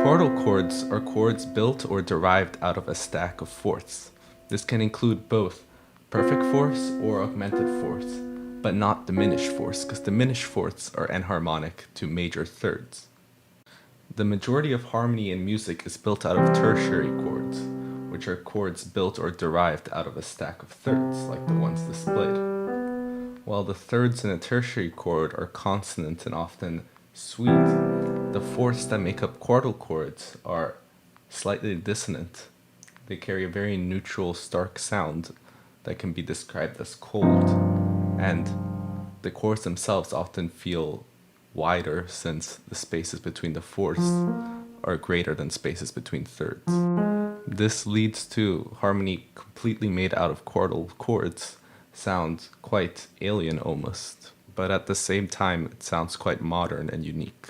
Chordal chords are chords built or derived out of a stack of fourths. This can include both perfect fourths or augmented fourths, but not diminished fourths, because diminished fourths are enharmonic to major thirds. The majority of harmony in music is built out of tertiary chords, which are chords built or derived out of a stack of thirds, like the ones displayed. While the thirds in a tertiary chord are consonant and often sweet, the fourths that make up chordal chords are slightly dissonant. They carry a very neutral, stark sound that can be described as cold, and the chords themselves often feel wider since the spaces between the fourths are greater than spaces between thirds. This leads to harmony completely made out of chordal chords sound quite alien almost, but at the same time it sounds quite modern and unique.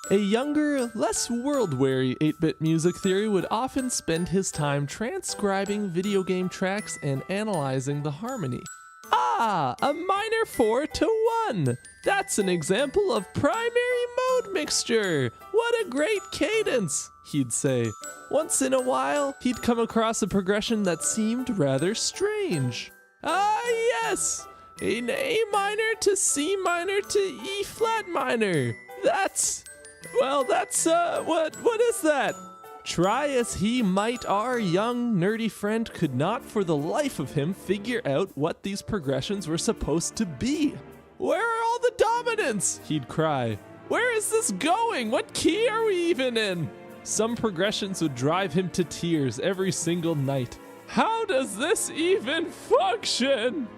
A younger, less world-weary 8-bit music theory would often spend his time transcribing video game tracks and analyzing the harmony. Ah, a minor 4 to 1! That's an example of primary mode mixture! What a great cadence, he'd say. Once in a while, he'd come across a progression that seemed rather strange. Ah, yes! An A minor to C minor to E flat minor. What is that? Try as he might, our young, nerdy friend could not for the life of him figure out what these progressions were supposed to be. Where are all the dominants? He'd cry. Where is this going? What key are we even in? Some progressions would drive him to tears every single night. How does this even function?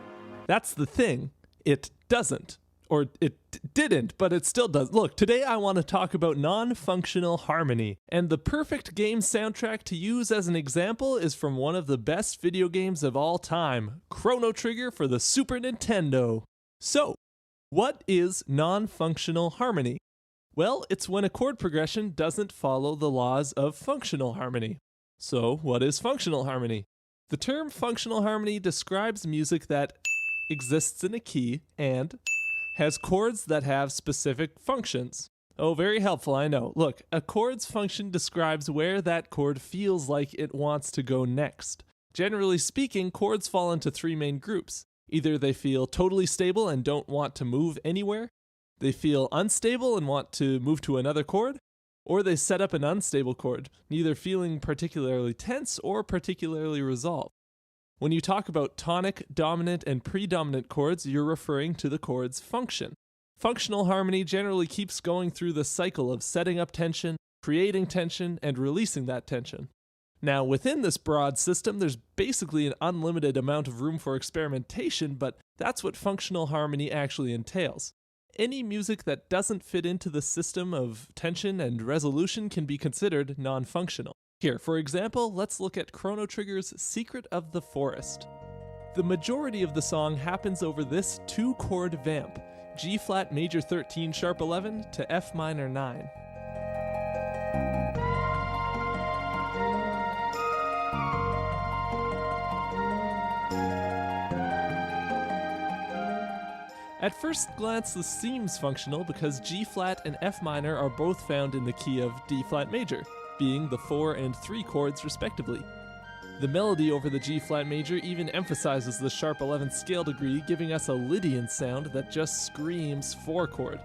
That's the thing. It doesn't. Or it didn't, but it still does. Look, today I want to talk about non-functional harmony, and the perfect game soundtrack to use as an example is from one of the best video games of all time, Chrono Trigger for the Super Nintendo. So, what is non-functional harmony? Well, it's when a chord progression doesn't follow the laws of functional harmony. So, what is functional harmony? The term functional harmony describes music that exists in a key and has chords that have specific functions. Oh, very helpful, I know. Look, a chord's function describes where that chord feels like it wants to go next. Generally speaking, chords fall into three main groups. Either they feel totally stable and don't want to move anywhere, they feel unstable and want to move to another chord, or they set up an unstable chord, neither feeling particularly tense or particularly resolved. When you talk about tonic, dominant, and predominant chords, you're referring to the chord's function. Functional harmony generally keeps going through the cycle of setting up tension, creating tension, and releasing that tension. Now, within this broad system, there's basically an unlimited amount of room for experimentation, but that's what functional harmony actually entails. Any music that doesn't fit into the system of tension and resolution can be considered non-functional. Here, for example, let's look at Chrono Trigger's Secret of the Forest. The majority of the song happens over this 2-chord vamp, G flat major 13 sharp 11 to F minor 9. At first glance, this seems functional because G flat and F minor are both found in the key of D flat major, being the 4 and 3 chords respectively. The melody over the G flat major even emphasizes the sharp 11th scale degree, giving us a Lydian sound that just screams 4 chord.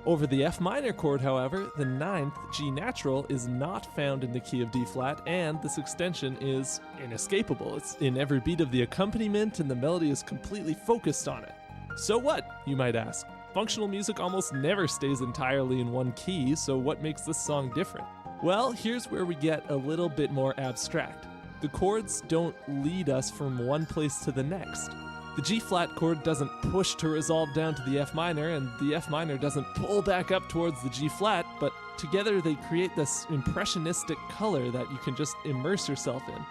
Over the F minor chord, however, the ninth G natural is not found in the key of D flat, and this extension is inescapable. It's in every beat of the accompaniment, and the melody is completely focused on it. So what, you might ask? Functional music almost never stays entirely in one key, so what makes this song different? Well, here's where we get a little bit more abstract. The chords don't lead us from one place to the next. The G flat chord doesn't push to resolve down to the F minor, and the F minor doesn't pull back up towards the G flat, but together they create this impressionistic color that you can just immerse yourself in.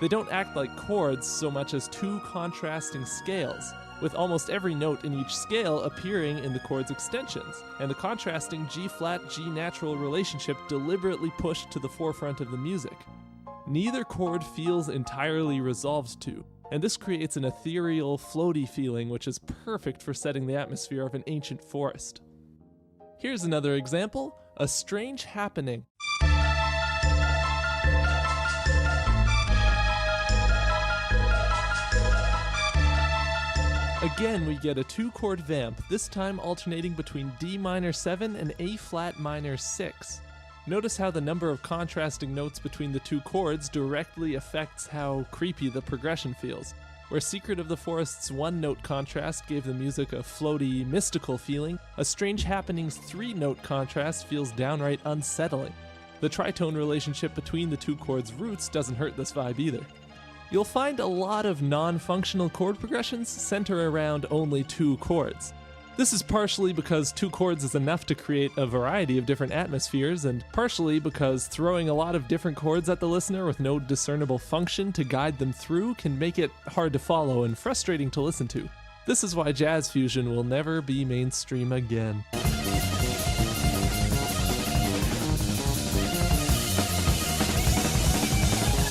They don't act like chords so much as two contrasting scales, with almost every note in each scale appearing in the chord's extensions, and the contrasting G flat G natural relationship deliberately pushed to the forefront of the music. Neither chord feels entirely resolved to, and this creates an ethereal, floaty feeling which is perfect for setting the atmosphere of an ancient forest. Here's another example, a strange happening. Again, we get a two-chord vamp, this time alternating between D minor 7 and A flat minor 6. Notice how the number of contrasting notes between the two chords directly affects how creepy the progression feels. Where Secret of the Forest's one-note contrast gave the music a floaty, mystical feeling, A Strange Happening's three-note contrast feels downright unsettling. The tritone relationship between the two chords' roots doesn't hurt this vibe either. You'll find a lot of non-functional chord progressions center around only two chords. This is partially because two chords is enough to create a variety of different atmospheres, and partially because throwing a lot of different chords at the listener with no discernible function to guide them through can make it hard to follow and frustrating to listen to. This is why jazz fusion will never be mainstream again.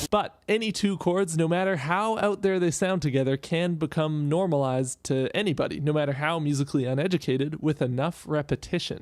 But any two chords, no matter how out there they sound together, can become normalized to anybody, no matter how musically uneducated, with enough repetition.